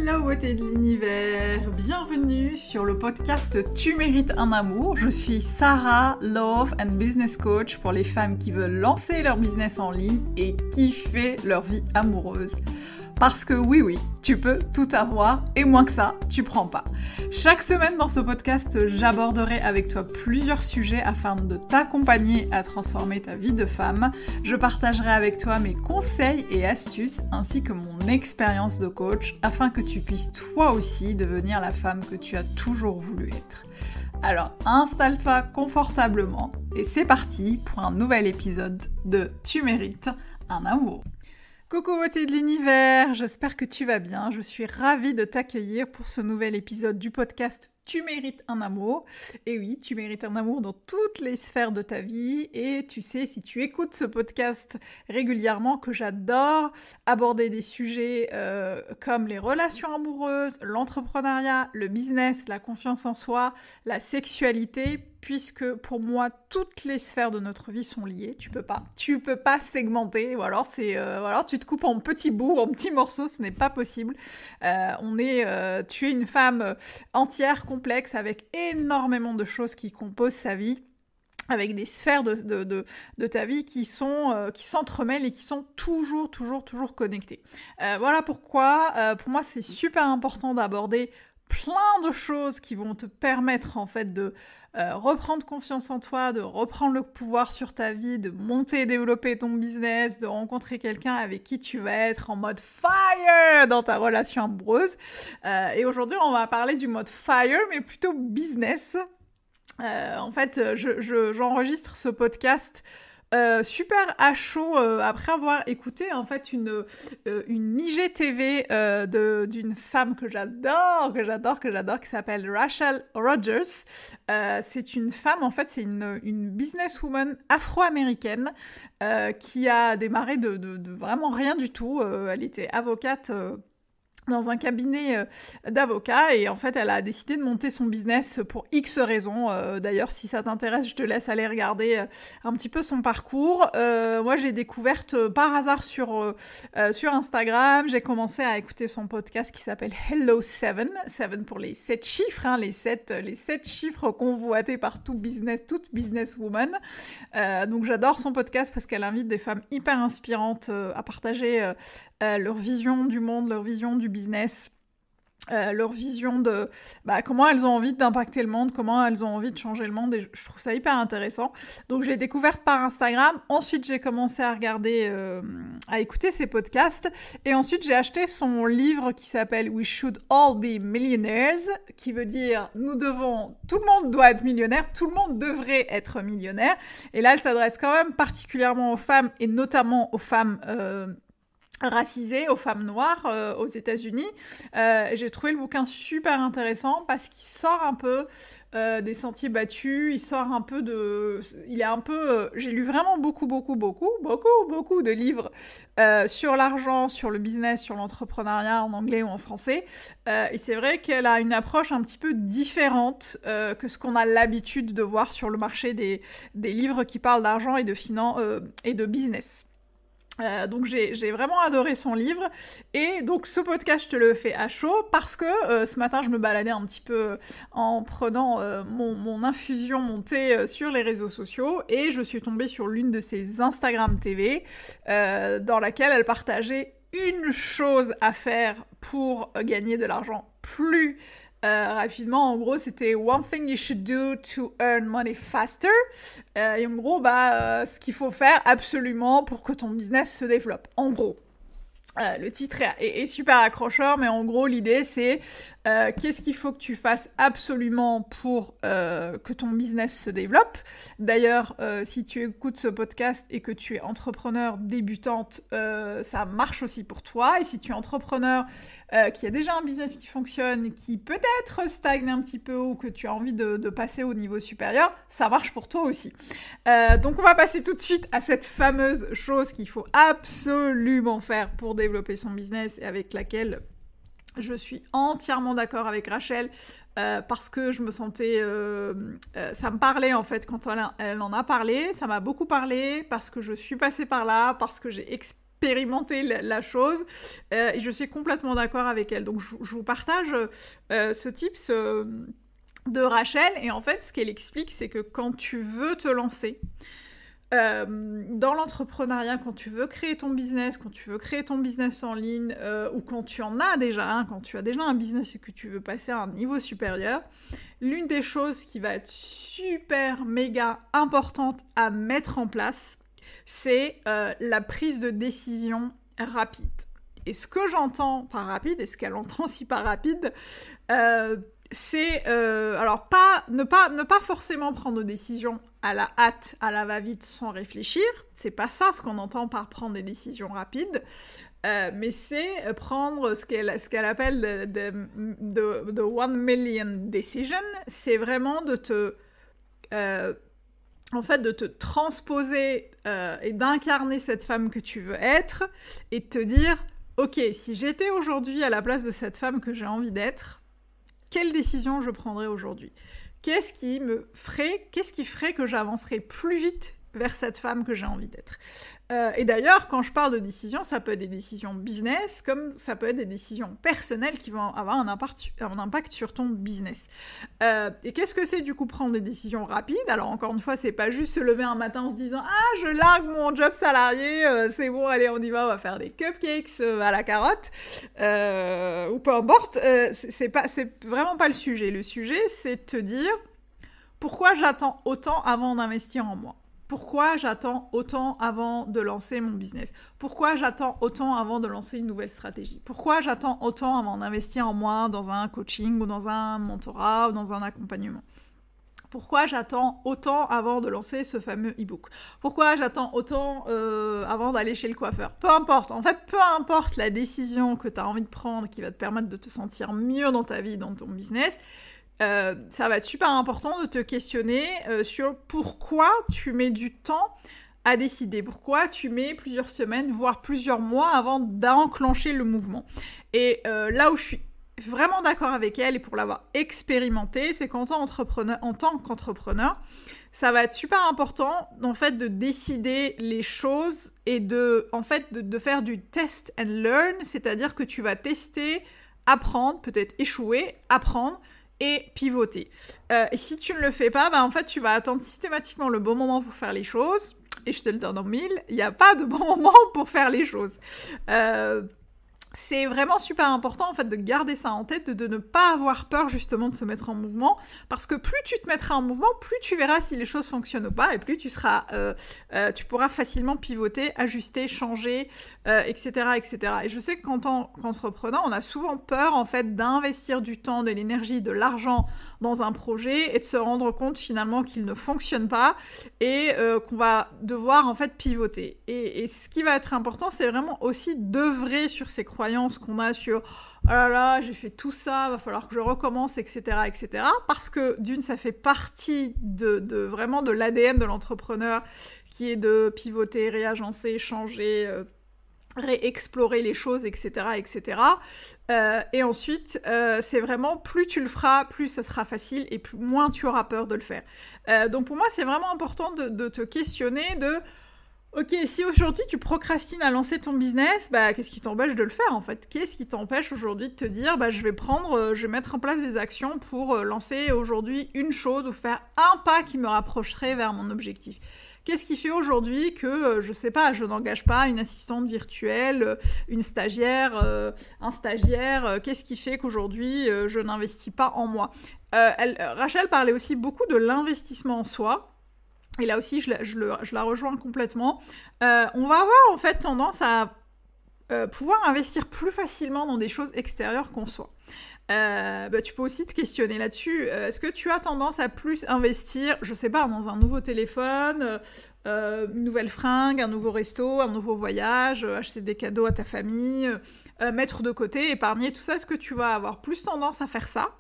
Hello beauté de l'univers, bienvenue sur le podcast Tu mérites un amour. Je suis Sarah, Love and Business Coach pour les femmes qui veulent lancer leur business en ligne et kiffer leur vie amoureuse. Parce que oui, tu peux tout avoir et moins que ça, tu prends pas. Chaque semaine dans ce podcast, j'aborderai avec toi plusieurs sujets afin de t'accompagner à transformer ta vie de femme. Je partagerai avec toi mes conseils et astuces ainsi que mon expérience de coach afin que tu puisses toi aussi devenir la femme que tu as toujours voulu être. Alors installe-toi confortablement et c'est parti pour un nouvel épisode de Tu mérites un amour. Coucou beauté de l'univers, j'espère que tu vas bien, je suis ravie de t'accueillir pour ce nouvel épisode du podcast Tu mérites un amour. Et oui, tu mérites un amour dans toutes les sphères de ta vie et tu sais, si tu écoutes ce podcast régulièrement, que j'adore aborder des sujets comme les relations amoureuses, l'entrepreneuriat, le business, la confiance en soi, la sexualité, puisque pour moi, toutes les sphères de notre vie sont liées. Tu peux pas segmenter, ou alors tu te coupes en petits bouts, en petits morceaux, ce n'est pas possible. Tu es une femme entière, complexe, avec énormément de choses qui composent sa vie, avec des sphères de ta vie qui s'entremêlent et qui sont toujours connectées. Voilà pourquoi, pour moi, c'est super important d'aborder plein de choses qui vont te permettre en fait de reprendre confiance en toi, de reprendre le pouvoir sur ta vie, de monter et développer ton business, de rencontrer quelqu'un avec qui tu vas être en mode fire dans ta relation amoureuse. Et aujourd'hui, on va parler du mode fire, mais plutôt business. En fait, j'enregistre ce podcast super à chaud après avoir écouté en fait une IGTV d'une femme que j'adore, qui s'appelle Rachel Rogers. C'est une femme, en fait, c'est une businesswoman afro-américaine qui a démarré de vraiment rien du tout. Elle était avocate dans un cabinet d'avocats et en fait elle a décidé de monter son business pour X raisons. D'ailleurs si ça t'intéresse, je te laisse aller regarder un petit peu son parcours. Moi j'ai découverte par hasard sur Instagram, j'ai commencé à écouter son podcast qui s'appelle Hello Seven pour les 7 chiffres, hein, les 7 chiffres convoités par toute businesswoman. Donc j'adore son podcast parce qu'elle invite des femmes hyper inspirantes à partager leur vision du monde, leur vision du business, leur vision de comment elles ont envie d'impacter le monde, comment elles ont envie de changer le monde, et je trouve ça hyper intéressant. Donc je l'ai découverte par Instagram, ensuite j'ai commencé à regarder, à écouter ses podcasts, et ensuite j'ai acheté son livre qui s'appelle We Should All Be Millionaires, qui veut dire tout le monde doit être millionnaire, tout le monde devrait être millionnaire, et là elle s'adresse quand même particulièrement aux femmes, et notamment aux femmes racisées, aux femmes noires aux États-Unis. J'ai trouvé le bouquin super intéressant parce qu'il sort un peu des sentiers battus, j'ai lu vraiment beaucoup de livres sur l'argent, sur le business, sur l'entrepreneuriat en anglais ou en français, et c'est vrai qu'elle a une approche un petit peu différente que ce qu'on a l'habitude de voir sur le marché des livres qui parlent d'argent et de finance et de business. Donc j'ai vraiment adoré son livre, et donc ce podcast je te le fais à chaud parce que ce matin je me baladais un petit peu en prenant mon infusion, mon thé sur les réseaux sociaux, et je suis tombée sur l'une de ses Instagram TV dans laquelle elle partageait une chose à faire pour gagner de l'argent plus rapidement. En gros, c'était one thing you should do to earn money faster. Et en gros, ce qu'il faut faire absolument pour que ton business se développe. En gros. Le titre est super accrocheur, mais en gros, l'idée, c'est qu'est-ce qu'il faut que tu fasses absolument pour que ton business se développe. D'ailleurs, si tu écoutes ce podcast et que tu es entrepreneur débutante, ça marche aussi pour toi. Et si tu es entrepreneur qui a déjà un business qui fonctionne, qui peut-être stagne un petit peu, ou que tu as envie de passer au niveau supérieur, ça marche pour toi aussi. Donc on va passer tout de suite à cette fameuse chose qu'il faut absolument faire pour développer son business, et avec laquelle je suis entièrement d'accord avec Rachel, parce que je me sentais... ça me parlait en fait quand elle en a parlé, ça m'a beaucoup parlé, parce que je suis passée par là, parce que j'ai expérimenté la chose, et je suis complètement d'accord avec elle. Donc je vous partage ce tips de Rachel, et en fait ce qu'elle explique, c'est que quand tu veux te lancer dans l'entrepreneuriat, quand tu veux créer ton business, quand tu veux créer ton business en ligne, ou quand tu en as déjà, quand tu as déjà un business et que tu veux passer à un niveau supérieur, l'une des choses qui va être super méga importante à mettre en place, c'est la prise de décision rapide. Et ce que j'entends par rapide, et ce qu'elle entend aussi par rapide, c'est alors ne pas forcément prendre de décisions à la hâte, à la va-vite, sans réfléchir. C'est pas ça ce qu'on entend par prendre des décisions rapides, mais c'est prendre ce qu'elle appelle the 1 million decision. C'est vraiment de te transposer et d'incarner cette femme que tu veux être, et de te dire, ok, si j'étais aujourd'hui à la place de cette femme que j'ai envie d'être, quelle décision je prendrais aujourd'hui ? Qu'est-ce qui ferait que j'avancerais plus vite vers cette femme que j'ai envie d'être ? Et d'ailleurs, quand je parle de décisions, ça peut être des décisions business, comme ça peut être des décisions personnelles qui vont avoir un impact sur ton business. Et qu'est-ce que c'est du coup prendre des décisions rapides ? Alors encore une fois, c'est pas juste se lever un matin en se disant « Ah, je largue mon job salarié, c'est bon, allez, on y va, on va faire des cupcakes à la carotte. » Ou peu importe, c'est vraiment pas le sujet. Le sujet, c'est de te dire « Pourquoi j'attends autant avant d'investir en moi ? Pourquoi j'attends autant avant de lancer mon business ? Pourquoi j'attends autant avant de lancer une nouvelle stratégie ? Pourquoi j'attends autant avant d'investir en moi dans un coaching ou dans un mentorat ou dans un accompagnement ? Pourquoi j'attends autant avant de lancer ce fameux e-book ? Pourquoi j'attends autant avant d'aller chez le coiffeur ? Peu importe. En fait, peu importe la décision que tu as envie de prendre qui va te permettre de te sentir mieux dans ta vie, dans ton business, ça va être super important de te questionner sur pourquoi tu mets du temps à décider, pourquoi tu mets plusieurs semaines, voire plusieurs mois avant d'enclencher le mouvement. Et là où je suis vraiment d'accord avec elle, et pour l'avoir expérimenté, c'est qu'en tant qu'entrepreneur, ça va être super important en fait de décider les choses et de faire du test and learn, c'est-à-dire que tu vas tester, apprendre, peut-être échouer, apprendre et pivoter. Et si tu ne le fais pas, en fait, tu vas attendre systématiquement le bon moment pour faire les choses. Et je te le donne en mille, il n'y a pas de bon moment pour faire les choses. C'est vraiment super important en fait de garder ça en tête, de ne pas avoir peur justement de se mettre en mouvement, parce que plus tu te mettras en mouvement, plus tu verras si les choses fonctionnent ou pas, et plus tu pourras facilement pivoter, ajuster, changer, etc., etc. Et je sais qu'en tant qu'entrepreneur, on a souvent peur en fait d'investir du temps, de l'énergie, de l'argent dans un projet et de se rendre compte finalement qu'il ne fonctionne pas et qu'on va devoir en fait pivoter. Et ce qui va être important, c'est vraiment aussi d'œuvrer sur ces croyances qu'on a sur « oh là là, j'ai fait tout ça, va falloir que je recommence, etc. etc. » Parce que d'une, ça fait partie vraiment de l'ADN de l'entrepreneur qui est de pivoter, réagencer, changer, réexplorer les choses, etc. etc. Et ensuite, c'est vraiment plus tu le feras, plus ça sera facile et moins tu auras peur de le faire. Donc pour moi, c'est vraiment important de te questionner ok, si aujourd'hui tu procrastines à lancer ton business, qu'est-ce qui t'empêche de le faire en fait ? Qu'est-ce qui t'empêche aujourd'hui de te dire je vais mettre en place des actions pour lancer aujourd'hui une chose ou faire un pas qui me rapprocherait vers mon objectif ? Qu'est-ce qui fait aujourd'hui que, je n'engage pas une assistante virtuelle, une stagiaire, un stagiaire ? Qu'est-ce qui fait qu'aujourd'hui je n'investis pas en moi ? Rachel parlait aussi beaucoup de l'investissement en soi. Et là aussi, je la rejoins complètement. On va avoir en fait tendance à pouvoir investir plus facilement dans des choses extérieures qu'on soit. Tu peux aussi te questionner là-dessus. Est-ce que tu as tendance à plus investir, je sais pas, dans un nouveau téléphone, une nouvelle fringue, un nouveau resto, un nouveau voyage, acheter des cadeaux à ta famille, mettre de côté, épargner, tout ça? Est-ce que tu vas avoir plus tendance à faire ça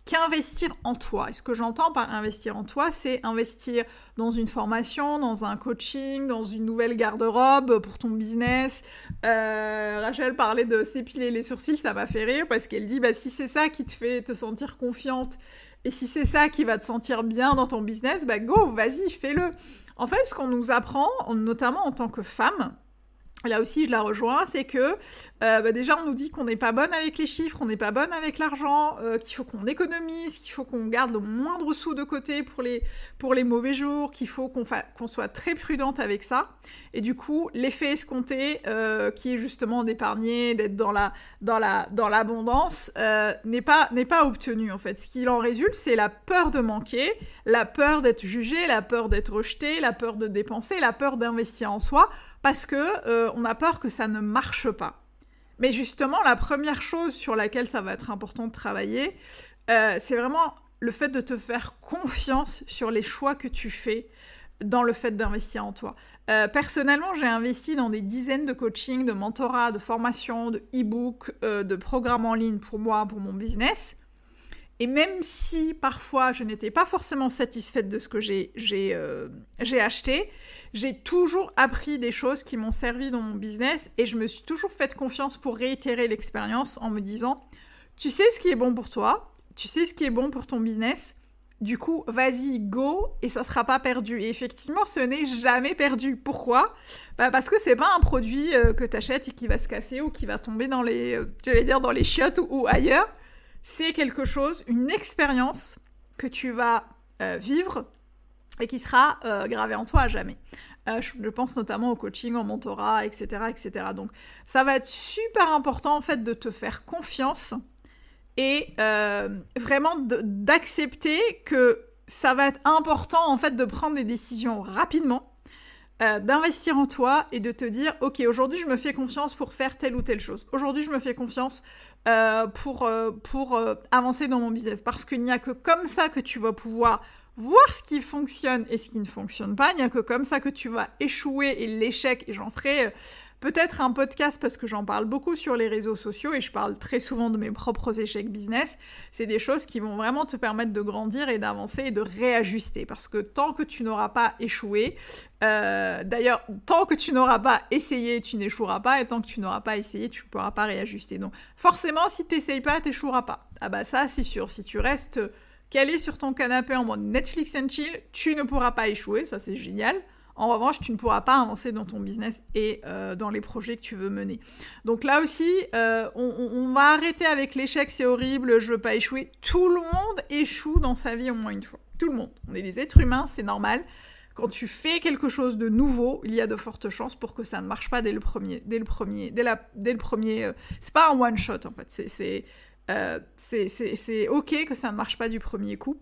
qu'investir en toi? Et ce que j'entends par investir en toi, c'est investir dans une formation, dans un coaching, dans une nouvelle garde-robe pour ton business. Rachel parlait de s'épiler les sourcils, ça m'a fait rire parce qu'elle dit si c'est ça qui te fait te sentir confiante et si c'est ça qui va te sentir bien dans ton business, go, vas-y, fais-le. En fait, ce qu'on nous apprend, notamment en tant que femme, là aussi je la rejoins, c'est que déjà on nous dit qu'on n'est pas bonne avec les chiffres, on n'est pas bonne avec l'argent, qu'il faut qu'on économise, qu'il faut qu'on garde le moindre sou de côté pour les mauvais jours, qu'il faut qu'on soit très prudente avec ça. Et du coup, l'effet escompté, qui est justement d'épargner, d'être dans l'abondance, n'est pas obtenu en fait. Ce qu'il en résulte, c'est la peur de manquer, la peur d'être jugé, la peur d'être rejeté, la peur de dépenser, la peur d'investir en soi, parce que on a peur que ça ne marche pas. Mais justement, la première chose sur laquelle ça va être important de travailler, c'est vraiment le fait de te faire confiance sur les choix que tu fais dans le fait d'investir en toi. Personnellement, j'ai investi dans des dizaines de coachings, de mentorats, de formations, de e-books, de programmes en ligne pour moi, pour mon business. Et même si parfois je n'étais pas forcément satisfaite de ce que j'ai acheté, j'ai toujours appris des choses qui m'ont servi dans mon business et je me suis toujours fait confiance pour réitérer l'expérience en me disant « Tu sais ce qui est bon pour toi, tu sais ce qui est bon pour ton business, du coup, vas-y, go, et ça sera pas perdu. » Et effectivement, ce n'est jamais perdu. Pourquoi ? Parce que c'est pas un produit que t'achètes et qui va se casser ou qui va tomber dans les chiottes ou ailleurs. C'est quelque chose, une expérience que tu vas vivre et qui sera gravée en toi à jamais. Je pense notamment au coaching, au mentorat, etc., etc. Donc, ça va être super important, en fait, de te faire confiance et vraiment d'accepter que ça va être important, en fait, de prendre des décisions rapidement, d'investir en toi et de te dire « Ok, aujourd'hui, je me fais confiance pour faire telle ou telle chose. Aujourd'hui, je me fais confiance pour avancer dans mon business. » Parce qu'il n'y a que comme ça que tu vas pouvoir voir ce qui fonctionne et ce qui ne fonctionne pas. Il n'y a que comme ça que tu vas échouer et l'échec. Et j'en ferai peut-être un podcast parce que j'en parle beaucoup sur les réseaux sociaux et je parle très souvent de mes propres échecs business. C'est des choses qui vont vraiment te permettre de grandir et d'avancer et de réajuster. Parce que tant que tu n'auras pas échoué, d'ailleurs, tant que tu n'auras pas essayé, tu n'échoueras pas, et tant que tu n'auras pas essayé, tu ne pourras pas réajuster. Donc forcément, si tu n'essayes pas, tu n'échoueras pas. Ah bah ça, c'est sûr. Si tu restes calé sur ton canapé en mode Netflix and chill, tu ne pourras pas échouer, ça c'est génial. En revanche, tu ne pourras pas avancer dans ton business et dans les projets que tu veux mener. Donc là aussi, on va arrêter avec l'échec, c'est horrible, je veux pas échouer. Tout le monde échoue dans sa vie au moins une fois. Tout le monde. On est des êtres humains, c'est normal. Quand tu fais quelque chose de nouveau, il y a de fortes chances pour que ça ne marche pas dès le premier. C'est pas un one shot en fait. C'est ok que ça ne marche pas du premier coup.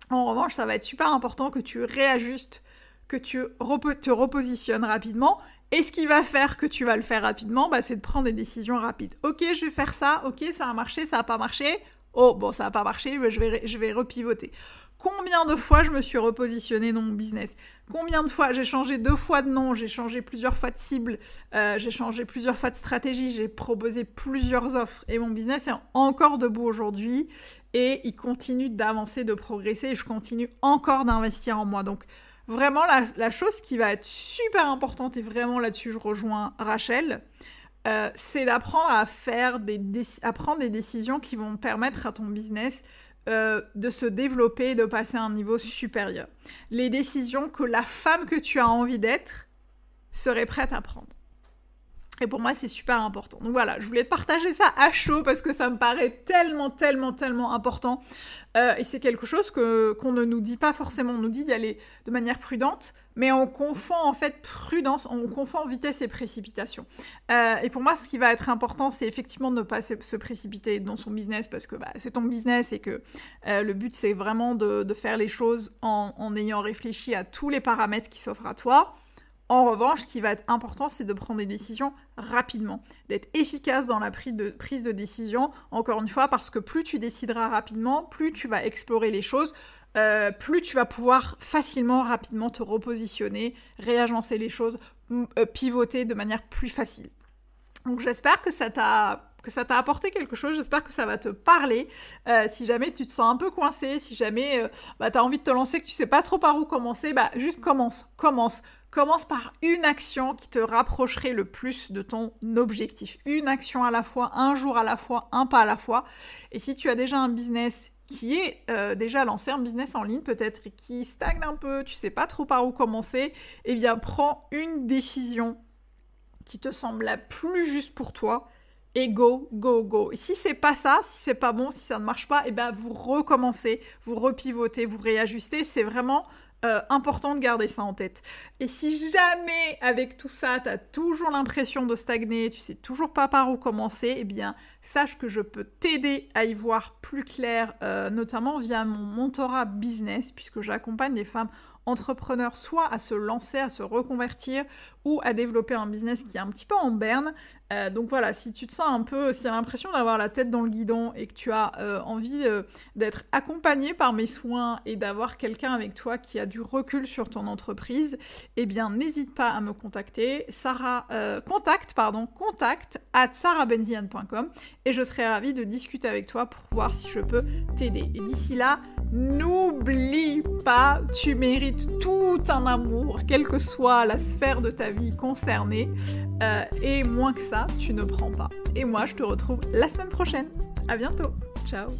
En revanche, ça va être super important que tu réajustes, que tu te repositionnes rapidement. Et ce qui va faire que tu vas le faire rapidement, c'est de prendre des décisions rapides. Ok, je vais faire ça. Ok, ça a marché, ça n'a pas marché. Oh, bon, ça n'a pas marché, je vais repivoter. Combien de fois je me suis repositionnée dans mon business ? Combien de fois j'ai changé 2 fois de nom, j'ai changé plusieurs fois de cible, j'ai changé plusieurs fois de stratégie, j'ai proposé plusieurs offres et mon business est encore debout aujourd'hui et il continue d'avancer, de progresser et je continue encore d'investir en moi. Donc vraiment la chose qui va être super importante et vraiment là-dessus je rejoins Rachel, c'est d'apprendre à prendre des décisions qui vont permettre à ton business de se développer et de passer à un niveau supérieur. Les décisions que la femme que tu as envie d'être serait prête à prendre. Et pour moi, c'est super important. Donc voilà, je voulais te partager ça à chaud parce que ça me paraît tellement important. Et c'est quelque chose qu'on ne nous dit pas forcément. On nous dit d'y aller de manière prudente, mais on confond en fait prudence, on confond vitesse et précipitation. Et pour moi, ce qui va être important, c'est effectivement de ne pas se précipiter dans son business parce que c'est ton business et que le but, c'est vraiment de faire les choses en ayant réfléchi à tous les paramètres qui s'offrent à toi. En revanche, ce qui va être important, c'est de prendre des décisions rapidement, d'être efficace dans la prise de décision, encore une fois, parce que plus tu décideras rapidement, plus tu vas explorer les choses, plus tu vas pouvoir facilement, rapidement te repositionner, réagencer les choses, pivoter de manière plus facile. Donc j'espère que ça t'a apporté quelque chose, j'espère que ça va te parler. Si jamais tu te sens un peu coincé, si jamais tu as envie de te lancer, que tu sais pas trop par où commencer, juste commence. Commence par une action qui te rapprocherait le plus de ton objectif. Une action à la fois, un jour à la fois, un pas à la fois. Et si tu as déjà un business qui est déjà lancé, un business en ligne peut-être, qui stagne un peu, tu sais pas trop par où commencer, eh bien prends une décision qui te semble la plus juste pour toi, et go, go, go. Et si c'est pas ça, si c'est pas bon, si ça ne marche pas, et ben vous recommencez, vous repivotez, vous réajustez. C'est vraiment important de garder ça en tête. Et si jamais, avec tout ça, tu as toujours l'impression de stagner, tu sais toujours pas par où commencer, eh bien, sache que je peux t'aider à y voir plus clair, notamment via mon mentorat business, puisque j'accompagne les femmes entrepreneurs soit à se lancer, à se reconvertir ou à développer un business qui est un petit peu en berne. Donc voilà, si tu te sens un peu, si tu as l'impression d'avoir la tête dans le guidon et que tu as envie d'être accompagné par mes soins et d'avoir quelqu'un avec toi qui a du recul sur ton entreprise, eh bien n'hésite pas à me contacter. contact@sarahbenzian.com et je serai ravie de discuter avec toi pour voir si je peux t'aider. Et d'ici là, n'oublie pas, tu mérites tout un amour, quelle que soit la sphère de ta vie concernée, et moins que ça, tu ne prends pas. Et moi, je te retrouve la semaine prochaine. À bientôt. Ciao.